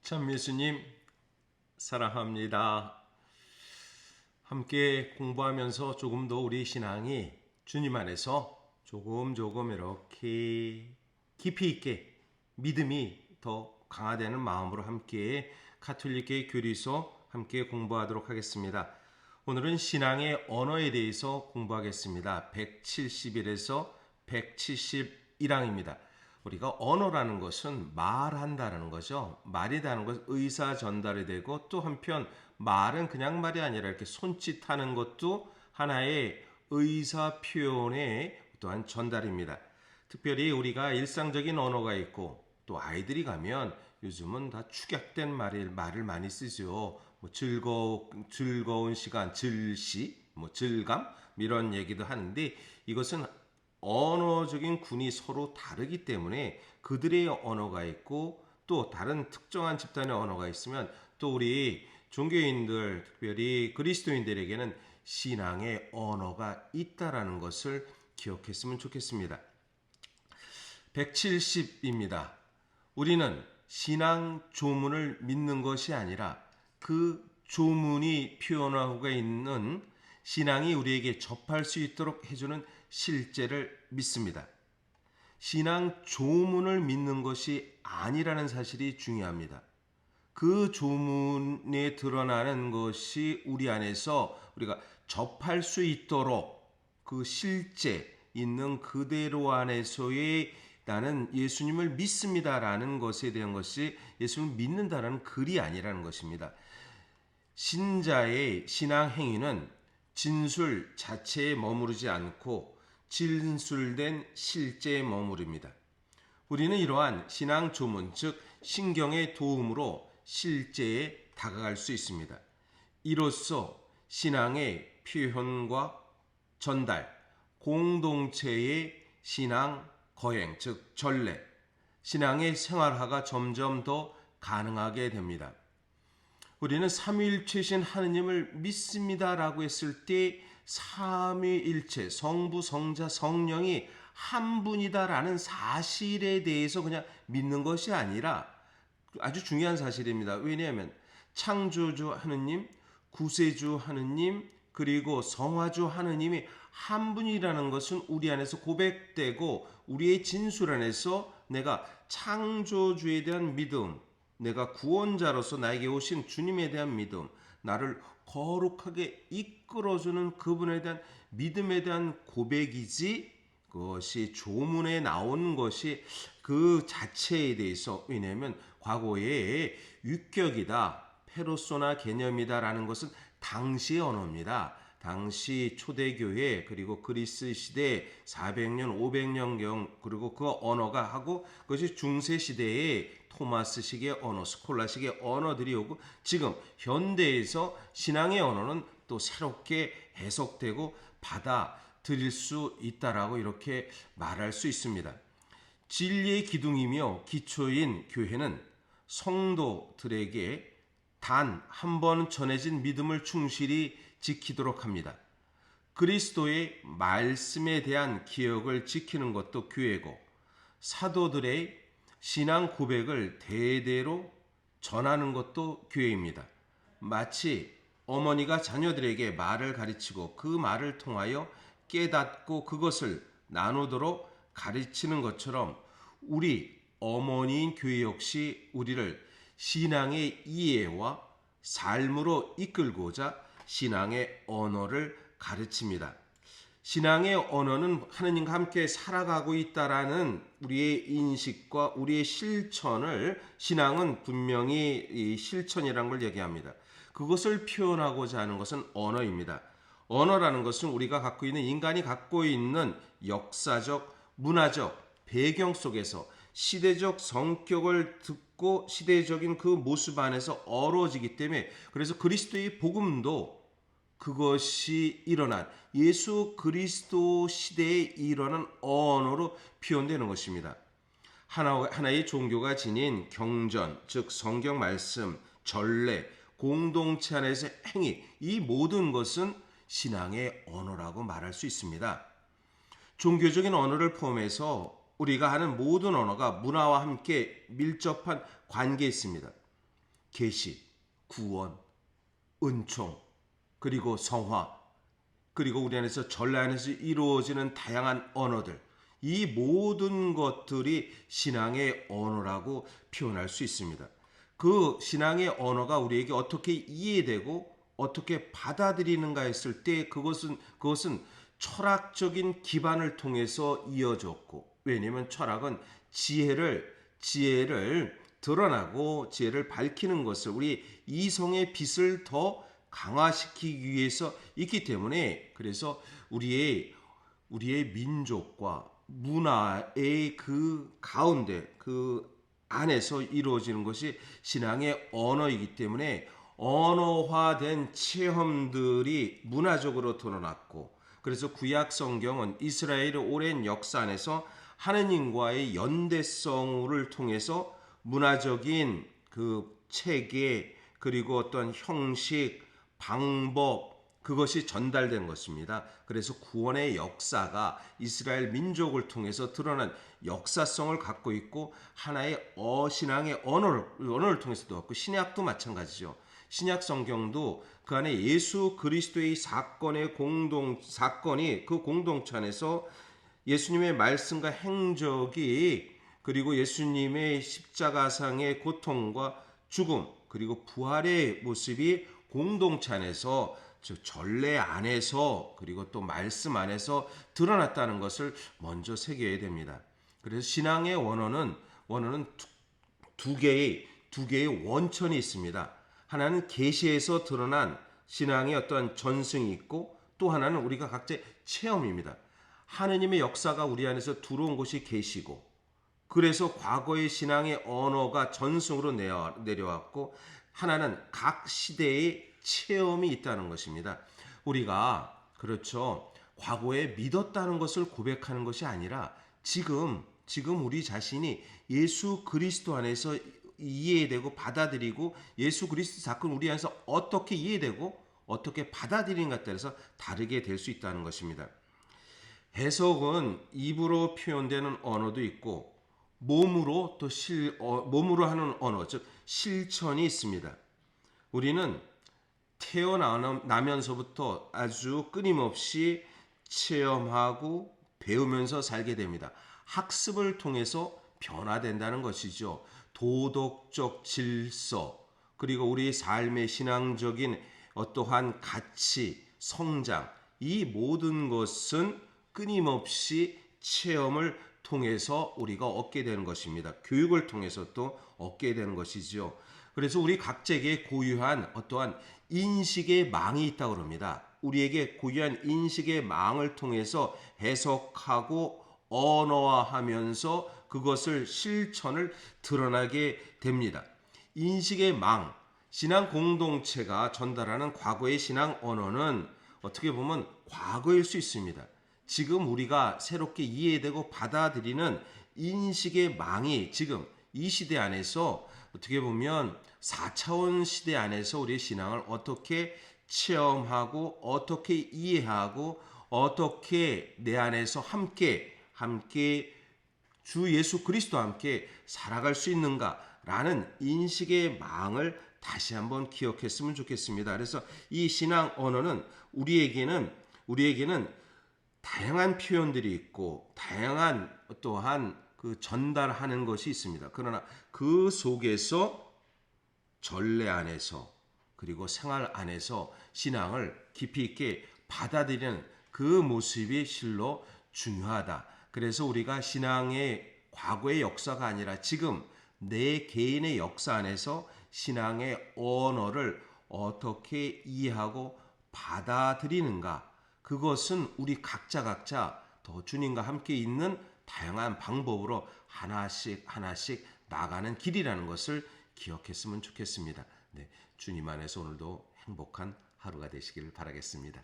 참 예수님 사랑합니다. 함께 공부하면서 조금 더 우리 신앙이 주님 안에서 조금 이렇게 깊이 있게 믿음이 더 강화되는 마음으로 함께 가톨릭계 교리서 함께 공부하도록 하겠습니다. 오늘은 신앙의 언어에 대해서 공부하겠습니다. 171에서 171항입니다. 우리가 언어라는 것은 말한다는 거죠. 말이라는 것은 의사 전달이 되고, 또 한편 말은 그냥 말이 아니라 이렇게 손짓하는 것도 하나의 의사 표현의 또한 전달입니다. 특별히 우리가 일상적인 언어가 있고, 또 아이들이 가면 요즘은 다 축약된 말을 많이 쓰죠. 즐거운 시간, 즐시, 즐감 이런 얘기도 하는데, 이것은 언어적인 군이 서로 다르기 때문에 그들의 언어가 있고, 또 다른 특정한 집단의 언어가 있으면 또 우리 종교인들, 특별히 그리스도인들에게는 신앙의 언어가 있다라는 것을 기억했으면 좋겠습니다. 170입니다. 우리는 신앙 조문을 믿는 것이 아니라 그 조문이 표현하고 있는 신앙이 우리에게 접할 수 있도록 해주는 실제를 믿습니다. 신앙 조문을 믿는 것이 아니라는 사실이 중요합니다. 그 조문에 드러나는 것이 우리 안에서 우리가 접할 수 있도록 그 실제 있는 그대로 안에서의 나는 예수님을 믿습니다라는 것에 대한 것이 예수님을 믿는다라는 글이 아니라는 것입니다. 신자의 신앙 행위는 진술 자체에 머무르지 않고 진술된 실제에 머무릅니다. 우리는 이러한 신앙 조문, 즉 신경의 도움으로 실제에 다가갈 수 있습니다. 이로써 신앙의 표현과 전달, 공동체의 신앙 거행, 즉 전례, 신앙의 생활화가 점점 더 가능하게 됩니다. 우리는 삼위일체신 하느님을 믿습니다라고 했을 때 삼위일체, 성부, 성자, 성령이 한 분이다라는 사실에 대해서 그냥 믿는 것이 아니라 아주 중요한 사실입니다. 왜냐하면 창조주 하느님, 구세주 하느님, 그리고 성화주 하느님이 한 분이라는 것은 우리 안에서 고백되고, 우리의 진술 안에서 내가 창조주에 대한 믿음, 내가 구원자로서 나에게 오신 주님에 대한 믿음, 나를 거룩하게 이끌어주는 그분에 대한 믿음에 대한 고백이지, 그것이 조문에 나온 것이 그 자체에 대해서, 왜냐하면 과거에 유격이다, 페르소나 개념이다라는 것은 당시의 언어입니다. 당시 초대교회, 그리고 그리스 시대 400년, 500년경, 그리고 그 언어가 하고, 그것이 중세시대의 토마스식의 언어, 스콜라식의 언어들이 오고, 지금 현대에서 신앙의 언어는 또 새롭게 해석되고 받아들일 수 있다라고 이렇게 말할 수 있습니다. 진리의 기둥이며 기초인 교회는 성도들에게 단 한 번 전해진 믿음을 충실히 지키도록 합니다. 그리스도의 말씀에 대한 기억을 지키는 것도 교회고, 사도들의 신앙 고백을 대대로 전하는 것도 교회입니다. 마치 어머니가 자녀들에게 말을 가르치고 그 말을 통하여 깨닫고 그것을 나누도록 가르치는 것처럼, 우리 어머니인 교회 역시 우리를 신앙의 이해와 삶으로 이끌고자 신앙의 언어를 가르칩니다. 신앙의 언어는 하느님과 함께 살아가고 있다라는 우리의 인식과 우리의 실천을, 신앙은 분명히 이 실천이라는 걸 얘기합니다. 그것을 표현하고자 하는 것은 언어입니다. 언어라는 것은 우리가 갖고 있는, 인간이 갖고 있는 역사적, 문화적 배경 속에서 시대적 성격을 듣고 시대적인 그 모습 안에서 어우러지기 때문에, 그래서 그리스도의 복음도 그것이 일어난 예수 그리스도 시대에 일어난 언어로 표현되는 것입니다. 하나의 종교가 지닌 경전, 즉 성경 말씀, 전례, 공동체 안에서 행위, 이 모든 것은 신앙의 언어라고 말할 수 있습니다. 종교적인 언어를 포함해서 우리가 하는 모든 언어가 문화와 함께 밀접한 관계에 있습니다. 계시, 구원, 은총, 그리고 성화, 그리고 우리 안에서 전례 안에서 이루어지는 다양한 언어들, 이 모든 것들이 신앙의 언어라고 표현할 수 있습니다. 그 신앙의 언어가 우리에게 어떻게 이해되고 어떻게 받아들이는가 했을 때 그것은 철학적인 기반을 통해서 이어졌고, 왜냐하면 철학은 지혜를 드러나고 지혜를 밝히는 것을, 우리 이성의 빛을 더 강화시키기 위해서 있기 때문에, 그래서 우리의 민족과 문화의 그 가운데, 그 안에서 이루어지는 것이 신앙의 언어이기 때문에 언어화된 체험들이 문화적으로 드러났고, 그래서 구약 성경은 이스라엘의 오랜 역사 안에서 하느님과의 연대성을 통해서 문화적인 그 체계, 그리고 어떤 형식, 방법, 그것이 전달된 것입니다. 그래서 구원의 역사가 이스라엘 민족을 통해서 드러난 역사성을 갖고 있고, 하나의 신앙의 언어를 통해서도 갖고, 신약도 마찬가지죠. 신약 성경도 그 안에 예수 그리스도의 사건이 그 공동체 안에서 예수님의 말씀과 행적이, 그리고 예수님의 십자가상의 고통과 죽음, 그리고 부활의 모습이 공동체 안에서, 즉 전례 안에서, 그리고 또 말씀 안에서 드러났다는 것을 먼저 새겨야 됩니다. 그래서 신앙의 원어는 두 개의 원천이 있습니다. 하나는 계시에서 드러난 신앙의 어떠한 전승이 있고, 또 하나는 우리가 각자 체험입니다. 하느님의 역사가 우리 안에서 들어온 것이 계시고, 그래서 과거의 신앙의 언어가 전승으로 내려왔고, 하나는 각 시대의 체험이 있다는 것입니다. 우리가 그렇죠, 과거에 믿었다는 것을 고백하는 것이 아니라 지금 우리 자신이 예수 그리스도 안에서 이해되고 받아들이고, 예수 그리스도 사건 우리 안에서 어떻게 이해되고 어떻게 받아들이는가에 따라서 다르게 될 수 있다는 것입니다. 해석은 입으로 표현되는 언어도 있고, 몸으로 몸으로 하는 언어, 즉 실천이 있습니다. 우리는 태어나면서부터 아주 끊임없이 체험하고 배우면서 살게 됩니다. 학습을 통해서 변화된다는 것이죠. 도덕적 질서, 그리고 우리 삶의 신앙적인 어떠한 가치, 성장, 이 모든 것은 끊임없이 체험을 통해서 우리가 얻게 되는 것입니다. 교육을 통해서 또 얻게 되는 것이죠. 그래서 우리 각자에게 고유한 어떠한 인식의 망이 있다고 합니다. 우리에게 고유한 인식의 망을 통해서 해석하고 언어화하면서 그것을 실천을 드러나게 됩니다. 인식의 망, 신앙 공동체가 전달하는 과거의 신앙 언어는 어떻게 보면 과거일 수 있습니다. 지금 우리가 새롭게 이해되고 받아들이는 인식의 망이 지금 이 시대 안에서 어떻게 보면 4차원 시대 안에서 우리의 신앙을 어떻게 체험하고 어떻게 이해하고 어떻게 내 안에서 함께 주 예수 그리스도와 함께 살아갈 수 있는가라는 인식의 망을 다시 한번 기억했으면 좋겠습니다. 그래서 이 신앙 언어는 우리에게는 다양한 표현들이 있고 다양한 또한 그 전달하는 것이 있습니다. 그러나 그 속에서 전례 안에서, 그리고 생활 안에서 신앙을 깊이 있게 받아들이는 그 모습이 실로 중요하다. 그래서 우리가 신앙의 과거의 역사가 아니라 지금 내 개인의 역사 안에서 신앙의 언어를 어떻게 이해하고 받아들이는가, 그것은 우리 각자 더 주님과 함께 있는 다양한 방법으로 하나씩 나가는 길이라는 것을 기억했으면 좋겠습니다. 네, 주님 안에서 오늘도 행복한 하루가 되시기를 바라겠습니다.